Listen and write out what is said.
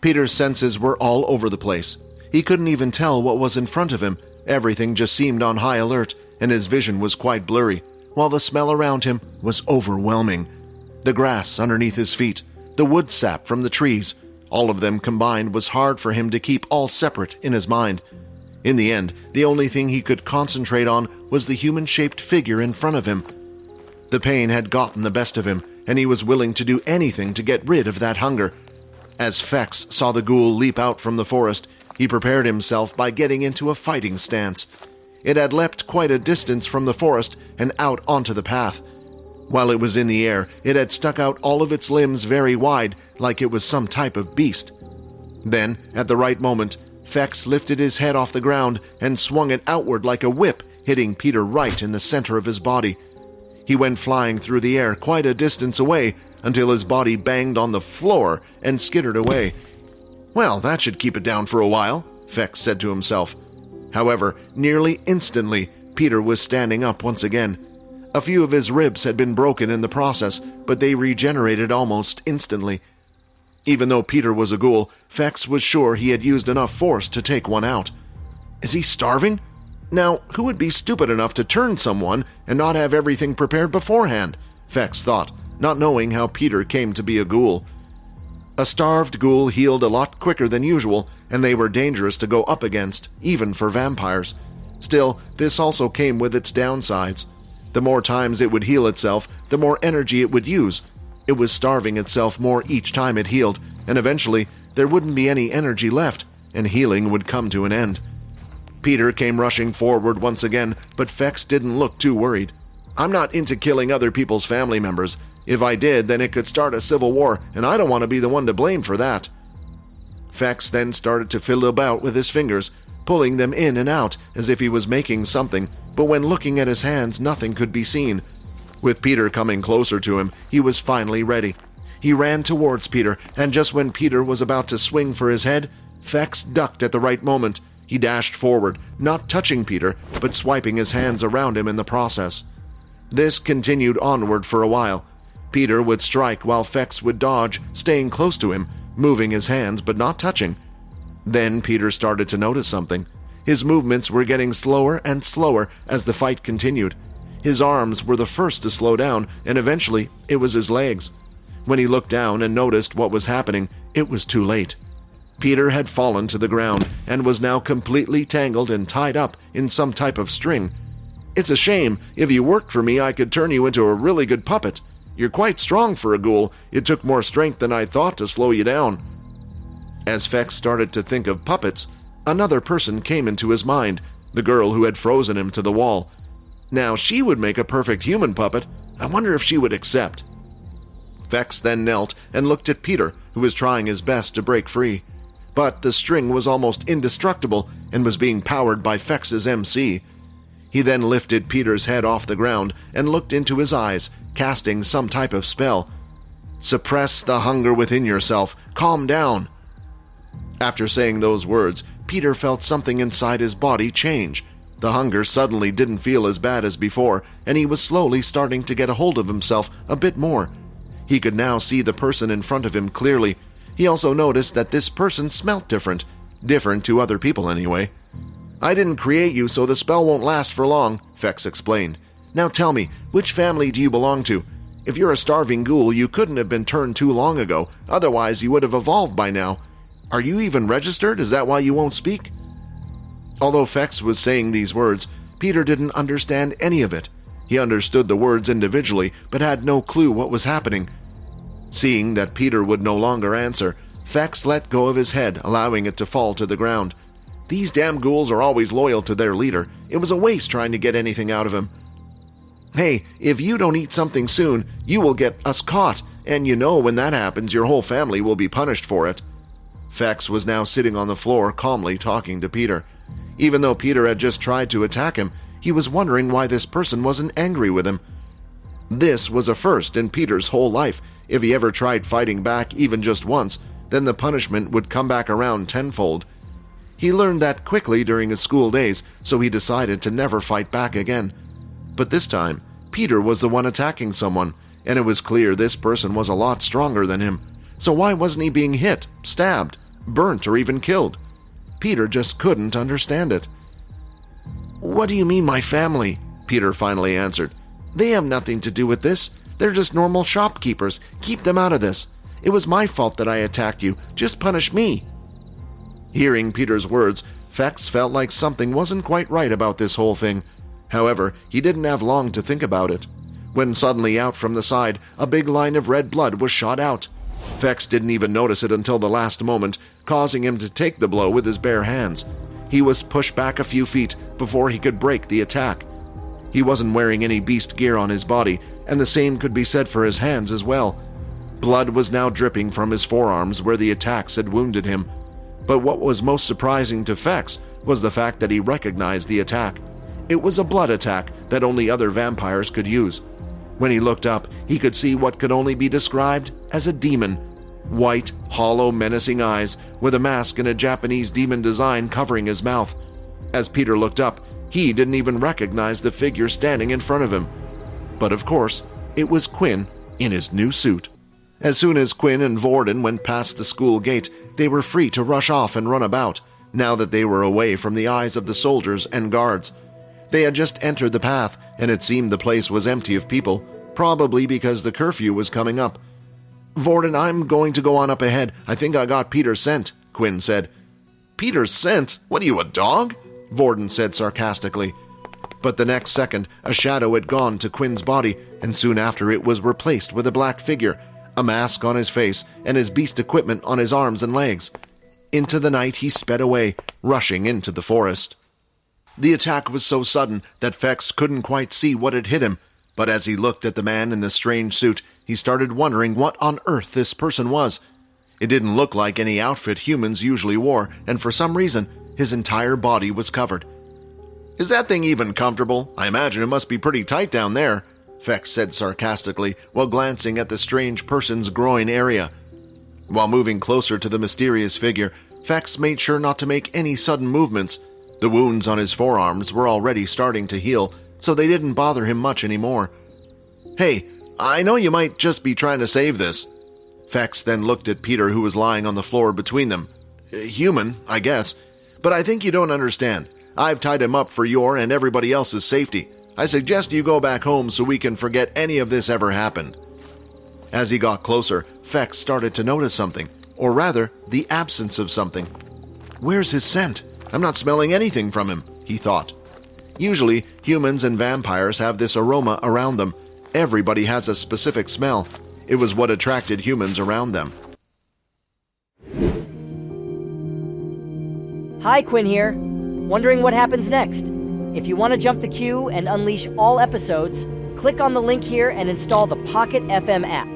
Peter's senses were all over the place. He couldn't even tell what was in front of him. Everything just seemed on high alert, and his vision was quite blurry, while the smell around him was overwhelming. The grass underneath his feet, the wood sap from the trees, all of them combined was hard for him to keep all separate in his mind. In the end, the only thing he could concentrate on was the human-shaped figure in front of him. The pain had gotten the best of him, and he was willing to do anything to get rid of that hunger. As Fex saw the ghoul leap out from the forest, he prepared himself by getting into a fighting stance. It had leapt quite a distance from the forest and out onto the path. While it was in the air, it had stuck out all of its limbs very wide, like it was some type of beast. Then, at the right moment, Fex lifted his head off the ground and swung it outward like a whip, hitting Peter right in the center of his body. He went flying through the air quite a distance away until his body banged on the floor and skittered away. Well, that should keep it down for a while, Fex said to himself. However, nearly instantly, Peter was standing up once again. A few of his ribs had been broken in the process, but they regenerated almost instantly. Even though Peter was a ghoul, Fex was sure he had used enough force to take one out. Is he starving? Now, who would be stupid enough to turn someone and not have everything prepared beforehand? Fex thought, not knowing how Peter came to be a ghoul. A starved ghoul healed a lot quicker than usual, and they were dangerous to go up against, even for vampires. Still, this also came with its downsides. The more times it would heal itself, the more energy it would use. It was starving itself more each time it healed, and eventually there wouldn't be any energy left, and healing would come to an end. Peter came rushing forward once again, but Fex didn't look too worried. I'm not into killing other people's family members. If I did, then it could start a civil war, and I don't want to be the one to blame for that. Fex then started to fiddle about with his fingers, pulling them in and out as if he was making something, but when looking at his hands, nothing could be seen. With Peter coming closer to him, he was finally ready. He ran towards Peter, and just when Peter was about to swing for his head, Fex ducked at the right moment. He dashed forward, not touching Peter, but swiping his hands around him in the process. This continued onward for a while. Peter would strike while Fex would dodge, staying close to him, moving his hands but not touching. Then Peter started to notice something. His movements were getting slower and slower as the fight continued. His arms were the first to slow down, and eventually it was his legs. When he looked down and noticed what was happening, it was too late. Peter had fallen to the ground and was now completely tangled and tied up in some type of string. It's a shame. If you worked for me, I could turn you into a really good puppet. You're quite strong for a ghoul. It took more strength than I thought to slow you down. As Fex started to think of puppets, another person came into his mind, the girl who had frozen him to the wall. Now she would make a perfect human puppet. I wonder if she would accept. Fex then knelt and looked at Peter, who was trying his best to break free. But the string was almost indestructible and was being powered by Fex's MC. He then lifted Peter's head off the ground and looked into his eyes, casting some type of spell. Suppress the hunger within yourself. Calm down. After saying those words, Peter felt something inside his body change. The hunger suddenly didn't feel as bad as before, and he was slowly starting to get a hold of himself a bit more. He could now see the person in front of him clearly. He also noticed that this person smelt different to other people anyway. I didn't create you, so the spell won't last for long, Fex explained. Now tell me, which family do you belong to? If you're a starving ghoul, you couldn't have been turned too long ago, otherwise you would have evolved by now. Are you even registered? Is that why you won't speak? Although Fex was saying these words, Peter didn't understand any of it. He understood the words individually, but had no clue what was happening. Seeing that Peter would no longer answer, Fex let go of his head, allowing it to fall to the ground. These damn ghouls are always loyal to their leader. It was a waste trying to get anything out of him. Hey, if you don't eat something soon, you will get us caught, and you know when that happens, your whole family will be punished for it. Fex was now sitting on the floor, calmly talking to Peter. Even though Peter had just tried to attack him, he was wondering why this person wasn't angry with him. This was a first in Peter's whole life. If he ever tried fighting back even just once, then the punishment would come back around tenfold. He learned that quickly during his school days, so he decided to never fight back again. But this time, Peter was the one attacking someone, and it was clear this person was a lot stronger than him. So why wasn't he being hit, stabbed? burnt, or even killed. Peter just couldn't understand it. "What do you mean, my family?" Peter finally answered. "They have nothing to do with this. They're just normal shopkeepers. Keep them out of this. It was my fault that I attacked you. Just punish me." Hearing Peter's words, Fex felt like something wasn't quite right about this whole thing. However, he didn't have long to think about it. When suddenly out from the side, a big line of red blood was shot out. Fex didn't even notice it until the last moment, causing him to take the blow with his bare hands. He was pushed back a few feet before he could break the attack. He wasn't wearing any beast gear on his body, and the same could be said for his hands as well. Blood was now dripping from his forearms where the attacks had wounded him. But what was most surprising to Fex was the fact that he recognized the attack. It was a blood attack that only other vampires could use. When he looked up, he could see what could only be described as a demon. White, hollow, menacing eyes, with a mask and a Japanese demon design covering his mouth. As Peter looked up, he didn't even recognize the figure standing in front of him. But of course, it was Quinn in his new suit. As soon as Quinn and Vorden went past the school gate, they were free to rush off and run about, now that they were away from the eyes of the soldiers and guards. They had just entered the path, and it seemed the place was empty of people, probably because the curfew was coming up. "Vorden, I'm going to go on up ahead. I think I got Peter's scent," Quinn said. "Peter's scent? What are you, a dog?" Vorden said sarcastically. But the next second, a shadow had gone to Quinn's body, and soon after it was replaced with a black figure, a mask on his face, and his beast equipment on his arms and legs. Into the night he sped away, rushing into the forest. The attack was so sudden that Fex couldn't quite see what had hit him, but as he looked at the man in the strange suit, he started wondering what on earth this person was. It didn't look like any outfit humans usually wore, and for some reason, his entire body was covered. "Is that thing even comfortable? I imagine it must be pretty tight down there," Fex said sarcastically while glancing at the strange person's groin area. While moving closer to the mysterious figure, Fex made sure not to make any sudden movements. The wounds on his forearms were already starting to heal, so they didn't bother him much anymore. "Hey, I know you might just be trying to save this." Fex then looked at Peter, who was lying on the floor between them. "Human, I guess. But I think you don't understand. I've tied him up for your and everybody else's safety. I suggest you go back home so we can forget any of this ever happened." As he got closer, Fex started to notice something, or rather, the absence of something. "Where's his scent? I'm not smelling anything from him," he thought. Usually, humans and vampires have this aroma around them. Everybody has a specific smell. It was what attracted humans around them. Hi, Quinn here. Wondering what happens next? If you want to jump the queue and unleash all episodes, click on the link here and install the Pocket FM app.